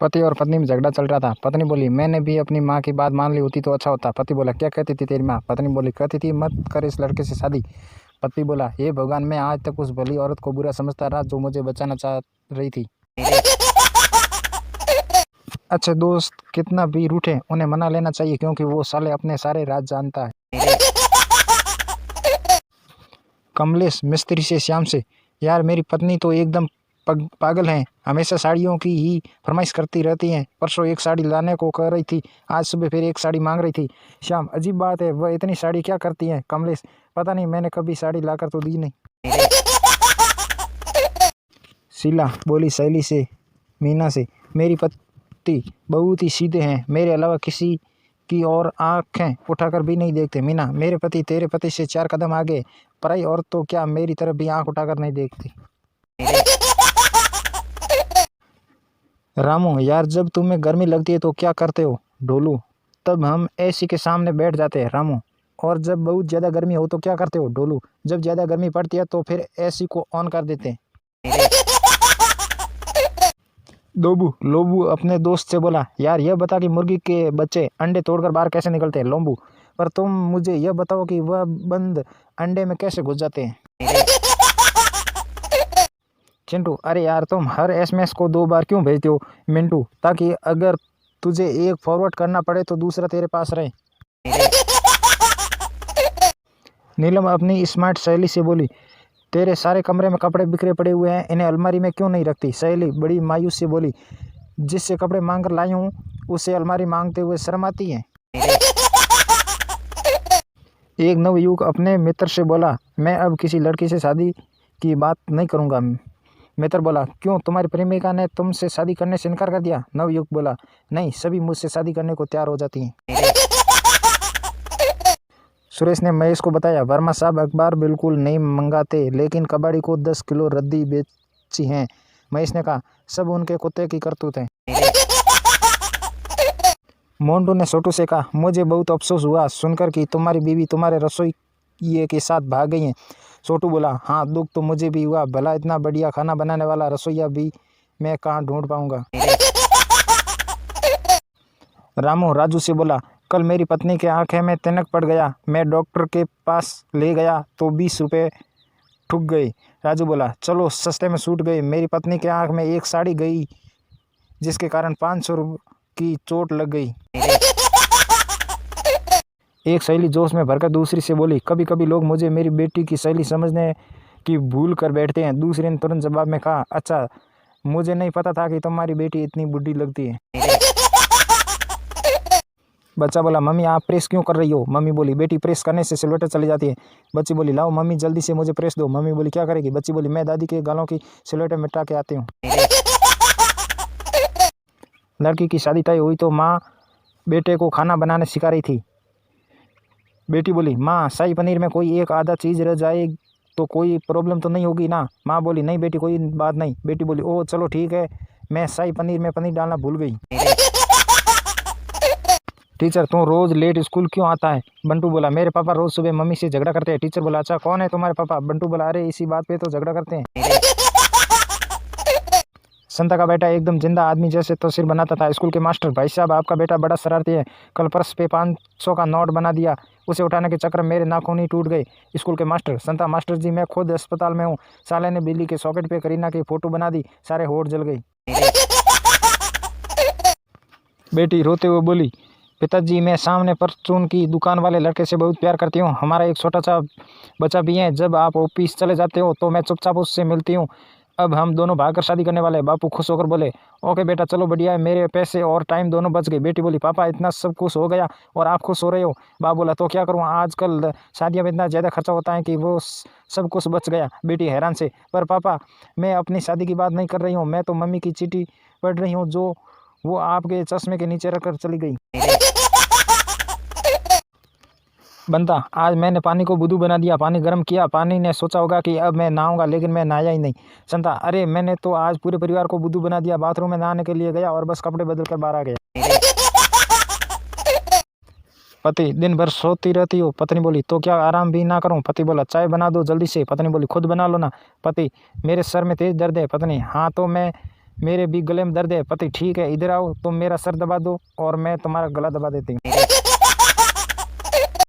पति और पत्नी में झगड़ा चल रहा था। पत्नी बोली, मैंने भी अपनी माँ की बात मान ली होती तो अच्छा होता। पति बोला, क्या कहती थी तेरी माँ? पत्नी बोली, कहती थी मत कर इस लड़के से शादी। पति बोला, हे भगवान, मैं आज तक उस भली औरत को बुरा समझता रहा जो मुझे बचाना चाह रही थी। अच्छे दोस्त कितना भी रूठे उन्हें मना लेना चाहिए, क्योंकि वो साले अपने सारे राज जानता है। कमलेश मिस्त्री से श्याम से, यार मेरी पत्नी तो एकदम पागल है, हमेशा साड़ियों की ही फरमाइश करती रहती हैं। परसों एक साड़ी लाने को कह रही थी, आज सुबह फिर एक साड़ी मांग रही थी। श्याम, अजीब बात है, वह इतनी साड़ी क्या करती हैं? कमलेश, पता नहीं, मैंने कभी साड़ी लाकर तो दी नहीं। शीला बोली शैली से मीना से, मेरी पति बहुत ही सीधे हैं, मेरे अलावा किसी की और आंखें उठाकर भी नहीं देखते। मीना, मेरे पति तेरे पति से 4 कदम आगे, पराई औरत तो क्या मेरी तरफ भी आंख उठाकर नहीं देखती। रामू, यार जब तुम्हें गर्मी लगती है तो क्या करते हो? ढोलू, तब हम एसी के सामने बैठ जाते हैं। रामू, और जब बहुत ज़्यादा गर्मी हो तो क्या करते हो? ढोलू, जब ज़्यादा गर्मी पड़ती है तो फिर एसी को ऑन कर देते हैं। लोबू अपने दोस्त से बोला, यार यह बता कि मुर्गी के बच्चे अंडे तोड़कर बाहर कैसे निकलते हैं? लोबू, पर तुम मुझे यह बताओ कि वह बंद अंडे में कैसे घुस जाते हैं? चिंटू, अरे यार तुम हर एसएमएस को 2 बार क्यों भेजते हो? मिंटू, ताकि अगर तुझे एक फॉरवर्ड करना पड़े तो दूसरा तेरे पास रहे। नीलम अपनी स्मार्ट सहेली से बोली, तेरे सारे कमरे में कपड़े बिखरे पड़े हुए हैं, इन्हें अलमारी में क्यों नहीं रखती? सहेली बड़ी मायूस से बोली, जिससे कपड़े मांग कर लाई हूँ उसे अलमारी मांगते हुए शर्म आती है। एक नवयुवक अपने मित्र से बोला, मैं अब किसी लड़की से शादी की बात नहीं करूँगा। मित्र बोला, क्यों, तुम्हारी प्रेमिका ने तुमसे शादी करने से इनकार कर दिया? नवयुवक बोला, नहीं, सभी मुझसे शादी करने को तैयार हो जाती हैं। सुरेश ने महेश को बताया, वर्मा साहब अखबार बिल्कुल नहीं मंगाते, लेकिन कबाड़ी को 10 किलो रद्दी बेची हैं। महेश ने कहा, सब उनके कुत्ते की करतूत है। मोन्टू ने छोटू से कहा, मुझे बहुत अफसोस हुआ सुनकर कि तुम्हारी बीवी तुम्हारे रसोइये के साथ भाग गई है। छोटू बोला, हाँ, दुख तो मुझे भी हुआ, भला इतना बढ़िया खाना बनाने वाला रसोइया भी मैं कहाँ ढूंढ पाऊंगा। रामू राजू से बोला, कल मेरी पत्नी के आंखें में तिनक पड़ गया, मैं डॉक्टर के पास ले गया तो 20 रुपये ठुक गए। राजू बोला, चलो सस्ते में छूट गए, मेरी पत्नी के आंख में एक साड़ी गई जिसके कारण 500 रुपये की चोट लग गई। एक सहेली जोश में भरकर दूसरी से बोली, कभी कभी लोग मुझे मेरी बेटी की सहेली समझने की भूल कर बैठते हैं। दूसरी ने तुरंत जवाब में कहा, अच्छा, मुझे नहीं पता था कि तुम्हारी बेटी इतनी बुढ़ी लगती है। बच्चा बोला, मम्मी आप प्रेस क्यों कर रही हो? मम्मी बोली, बेटी प्रेस करने से सिलवटें चली जाती है। बच्ची बोली, लाओ मम्मी जल्दी से मुझे प्रेस दो। मम्मी बोली, क्या करेगी? बच्ची बोली, मैं दादी के गालों की सिलवटें मिटा के आती हूँ। लड़की की शादी तय हुई तो माँ बेटे को खाना बनाने सिखा रही थी। बेटी बोली, माँ शाही पनीर में कोई एक आधा चीज़ रह जाए तो कोई प्रॉब्लम तो नहीं होगी ना? माँ बोली, नहीं बेटी, कोई बात नहीं। बेटी बोली, ओह चलो ठीक है, मैं शाही पनीर में पनीर डालना भूल गई। टीचर, तू रोज़ लेट स्कूल क्यों आता है? बंटू बोला, मेरे पापा रोज़ सुबह मम्मी से झगड़ा करते हैं। टीचर बोला, अच्छा कौन है तुम्हारे पापा? बंटू बोला, अरे इसी बात पे तो झगड़ा करते हैं। संता का बेटा एकदम जिंदा आदमी जैसे तस्वीर बनाता था। स्कूल के मास्टर, भाई साहब आपका बेटा बड़ा शरारती है, कल पर्स पे 500 का नोट बना दिया, उसे उठाने के चक्कर में मेरे नाखून ही टूट गए। स्कूल के मास्टर, संता मास्टर जी मैं खुद अस्पताल में हूँ, साले ने बिजली के सॉकेट पे करीना की फोटो बना दी, सारे होठ जल गई। बेटी रोते हुए बोली, पिताजी मैं सामने परचून की दुकान वाले लड़के से बहुत प्यार करती हूँ, हमारा एक छोटा सा बच्चा भी है, जब आप ऑफिस चले जाते हो तो मैं चुपचाप उससे मिलती हूँ। अब हम दोनों भागकर शादी करने वाले हैं। बापू खुश होकर बोले, ओके बेटा चलो बढ़िया है, मेरे पैसे और टाइम दोनों बच गए। बेटी बोली, पापा इतना सब खुश हो गया और आप खुश हो रहे हो? बाप बोला, तो क्या करूँ, आजकल शादियों में इतना ज़्यादा खर्चा होता है कि वो सब कुछ बच गया। बेटी हैरान से, पर पापा मैं अपनी शादी की बात नहीं कर रही हूँ, मैं तो मम्मी की चिट्ठी पढ़ रही हूँ जो वो आपके चश्मे के नीचे रखकर चली गई। बनता, आज मैंने पानी को बुद्धू बना दिया, पानी गर्म किया, पानी ने सोचा होगा कि अब मैं नहाऊंगा, लेकिन मैं नहाया ही नहीं। संता, अरे मैंने तो आज पूरे परिवार को बुद्धू बना दिया, बाथरूम में नहाने के लिए गया और बस कपड़े बदल कर बाहर आ गया। पति, दिन भर सोती रहती हो? पत्नी बोली, तो क्या आराम भी ना करूं? पति बोला, चाय बना दो जल्दी से। पत्नी बोली, खुद बना लो ना। पति, मेरे सर में तेज दर्द है। पत्नी, हाँ तो मैं मेरे भी गले में दर्द है। पति ठीक है, इधर आओ, तुम मेरा सर दबा दो और मैं तुम्हारा गला दबा देती हूँ।